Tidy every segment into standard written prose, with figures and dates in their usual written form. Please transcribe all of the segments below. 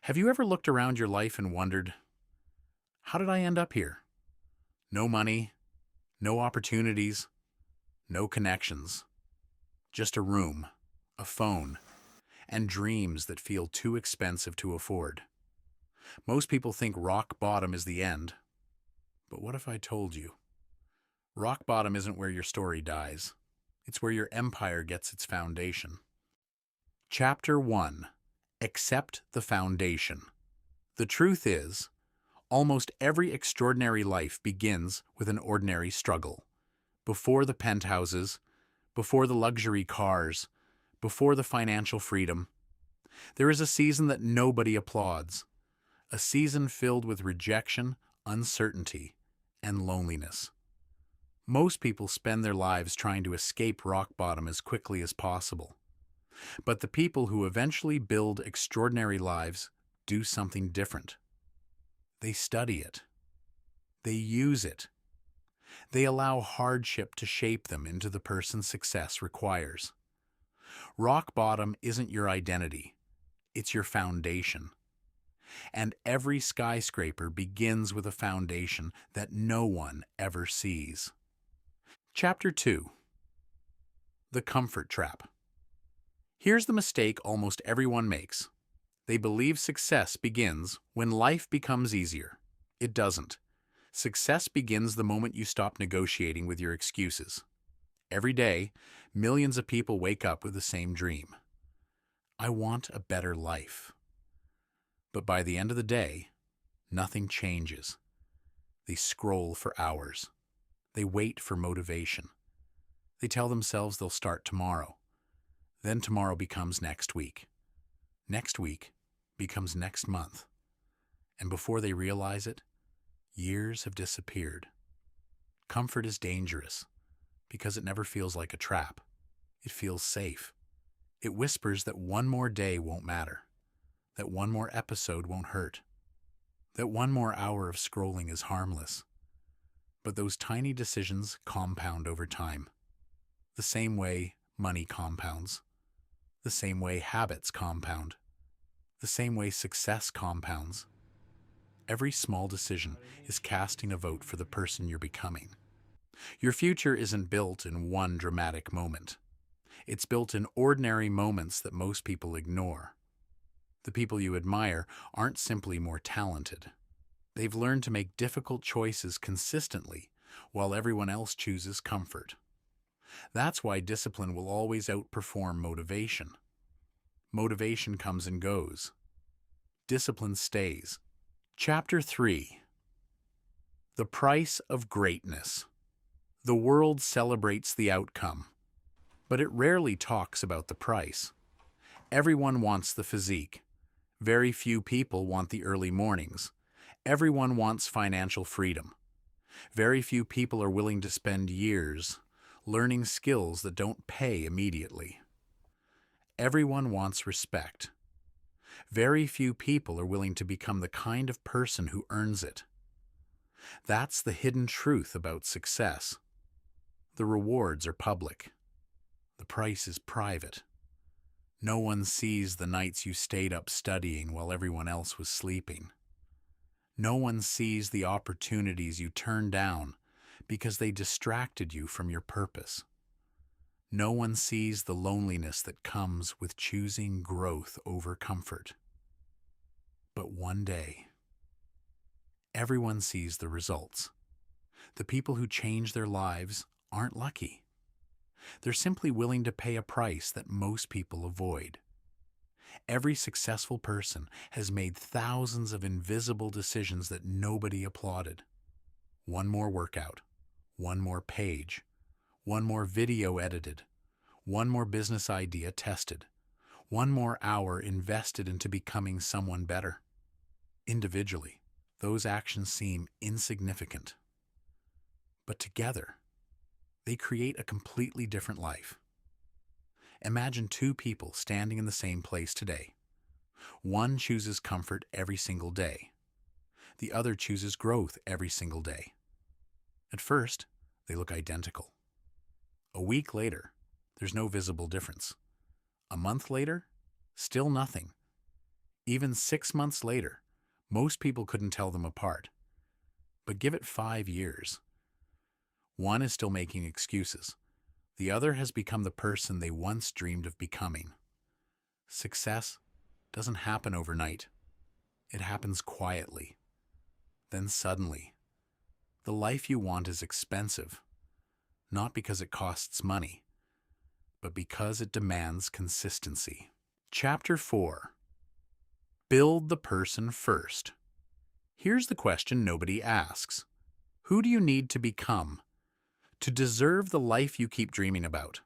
Have you ever looked around your life and wondered, how did I end up here? No money, no opportunities, no connections, just a room, a phone, and dreams that feel too expensive to afford. Most people think rock bottom is the end, but what if I told you? Rock bottom isn't where your story dies. It's where your empire gets its foundation. Chapter 1. Accept the foundation. The truth is, almost every extraordinary life begins with an ordinary struggle. Before the penthouses, before the luxury cars, before the financial freedom, there is a season that nobody applauds. A season filled with rejection, uncertainty, and loneliness. Most people spend their lives trying to escape rock bottom as quickly as possible. But the people who eventually build extraordinary lives do something different. They study it. They use it. They allow hardship to shape them into the person success requires. Rock bottom isn't your identity. It's your foundation. And every skyscraper begins with a foundation that no one ever sees. Chapter 2. The Comfort Trap. Here's the mistake almost everyone makes. They believe success begins when life becomes easier. It doesn't. Success begins the moment you stop negotiating with your excuses. Every day, millions of people wake up with the same dream. I want a better life. But by the end of the day, nothing changes. They scroll for hours. They wait for motivation. They tell themselves they'll start tomorrow. Then tomorrow becomes next week. Next week becomes next month. And before they realize it, years have disappeared. Comfort is dangerous because it never feels like a trap. It feels safe. It whispers that one more day won't matter, that one more episode won't hurt, that one more hour of scrolling is harmless. But those tiny decisions compound over time. The same way money compounds. The same way habits compound. The same way success compounds. Every small decision is casting a vote for the person you're becoming. Your future isn't built in one dramatic moment. It's built in ordinary moments that most people ignore. The people you admire aren't simply more talented. They've learned to make difficult choices consistently while everyone else chooses comfort. That's why discipline will always outperform motivation. Motivation comes and goes. Discipline stays. Chapter 3. The Price of Greatness. The world celebrates the outcome, but it rarely talks about the price. Everyone wants the physique. Very few people want the early mornings. Everyone wants financial freedom. Very few people are willing to spend years learning skills that don't pay immediately. Everyone wants respect. Very few people are willing to become the kind of person who earns it. That's the hidden truth about success. The rewards are public. The price is private. No one sees the nights you stayed up studying while everyone else was sleeping. No one sees the opportunities you turned down because they distracted you from your purpose. No one sees the loneliness that comes with choosing growth over comfort. But one day, everyone sees the results. The people who change their lives aren't lucky. They're simply willing to pay a price that most people avoid. Every successful person has made thousands of invisible decisions that nobody applauded. One more workout, one more page, one more video edited, one more business idea tested, one more hour invested into becoming someone better. Individually, those actions seem insignificant. But together, they create a completely different life. Imagine two people standing in the same place today. One chooses comfort every single day. The other chooses growth every single day. At first, they look identical. A week later, there's no visible difference. A month later, still nothing. Even 6 months later, most people couldn't tell them apart. But give it 5 years. One is still making excuses. The other has become the person they once dreamed of becoming. Success doesn't happen overnight. It happens quietly. Then suddenly, the life you want is expensive, not because it costs money, but because it demands consistency. Chapter 4. Build the person first. Here's the question nobody asks. Who do you need to become to deserve the life you keep dreaming about?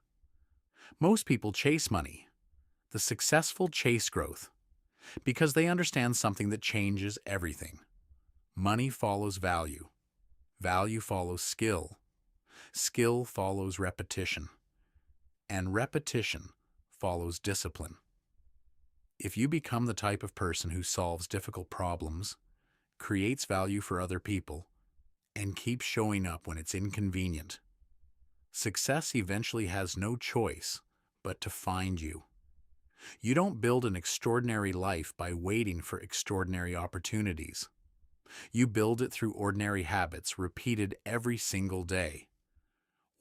Most people chase money. The successful chase growth because they understand something that changes everything. Money follows value. Value follows skill. Skill follows repetition. And repetition follows discipline. If you become the type of person who solves difficult problems, creates value for other people, and keeps showing up when it's inconvenient, success eventually has no choice but to find you. You don't build an extraordinary life by waiting for extraordinary opportunities. You build it through ordinary habits repeated every single day.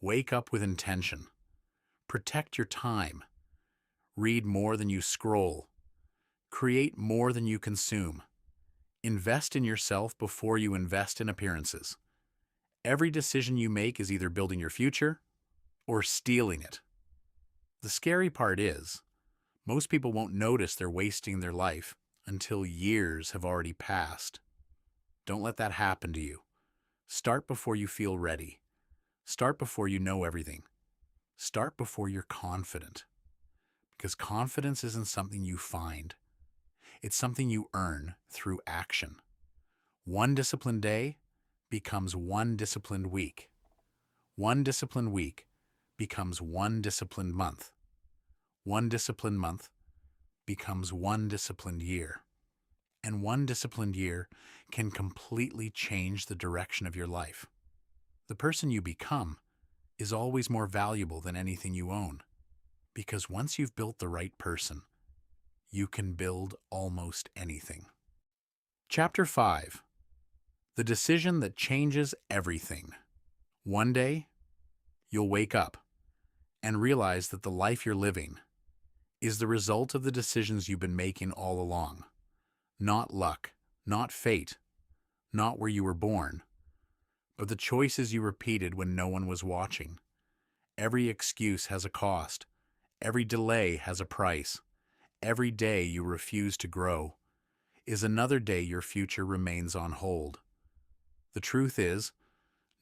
Wake up with intention. Protect your time. Read more than you scroll. Create more than you consume. Invest in yourself before you invest in appearances. Every decision you make is either building your future or stealing it. The scary part is, most people won't notice they're wasting their life until years have already passed. Don't let that happen to you. Start before you feel ready. Start before you know everything. Start before you're confident. Because confidence isn't something you find. It's something you earn through action. One disciplined day becomes one disciplined week. One disciplined week becomes one disciplined month. One disciplined month becomes one disciplined year. And one disciplined year can completely change the direction of your life. The person you become is always more valuable than anything you own. Because once you've built the right person, you can build almost anything. Chapter 5. The decision that changes everything. One day, you'll wake up and realize that the life you're living is the result of the decisions you've been making all along. Not luck, not fate, not where you were born, but the choices you repeated when no one was watching. Every excuse has a cost. Every delay has a price. Every day you refuse to grow is another day your future remains on hold. The truth is,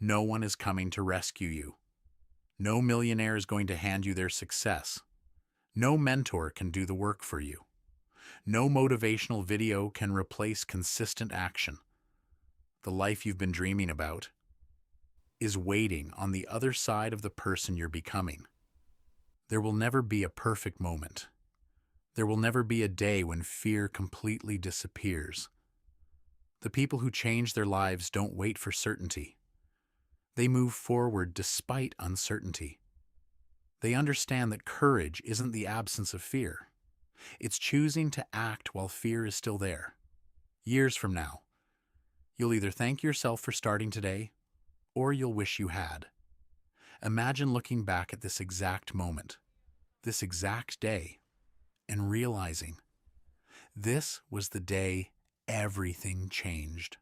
no one is coming to rescue you. No millionaire is going to hand you their success. No mentor can do the work for you. No motivational video can replace consistent action. The life you've been dreaming about is waiting on the other side of the person you're becoming. There will never be a perfect moment. There will never be a day when fear completely disappears. The people who change their lives don't wait for certainty. They move forward despite uncertainty. They understand that courage isn't the absence of fear. It's choosing to act while fear is still there. Years from now, you'll either thank yourself for starting today, or you'll wish you had. Imagine looking back at this exact moment, this exact day, and realizing this was the day everything changed.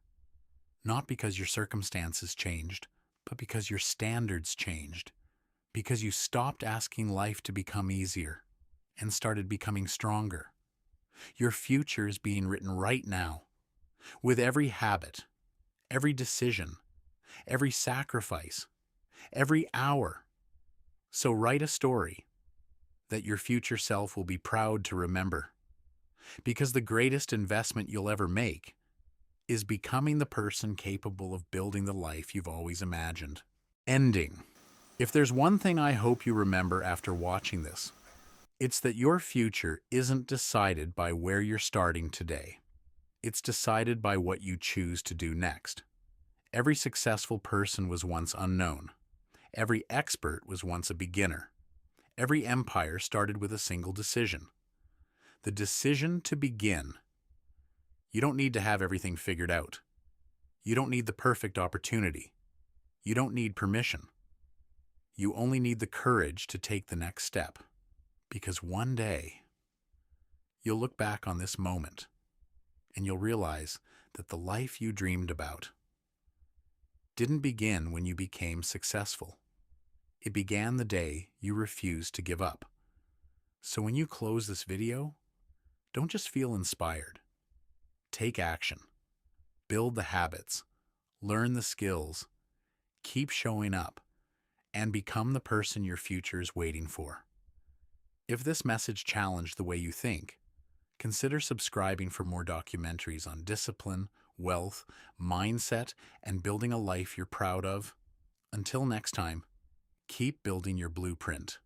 Not because your circumstances changed, but because your standards changed. Because you stopped asking life to become easier and started becoming stronger. Your future is being written right now, with every habit, every decision, every sacrifice, every hour. So write a story that your future self will be proud to remember. Because the greatest investment you'll ever make is becoming the person capable of building the life you've always imagined. Ending. If there's one thing I hope you remember after watching this, it's that your future isn't decided by where you're starting today. It's decided by what you choose to do next. Every successful person was once unknown. Every expert was once a beginner. Every empire started with a single decision. The decision to begin You don't need to have everything figured out. You don't need the perfect opportunity. You don't need permission. You only need the courage to take the next step. Because one day, you'll look back on this moment and you'll realize that the life you dreamed about didn't begin when you became successful. It began the day you refused to give up. So when you close this video, don't just feel inspired. Take action. Build the habits. Learn the skills. Keep showing up. And become the person your future is waiting for. If this message challenged the way you think, consider subscribing for more documentaries on discipline, wealth, mindset, and building a life you're proud of. Until next time, keep building your blueprint.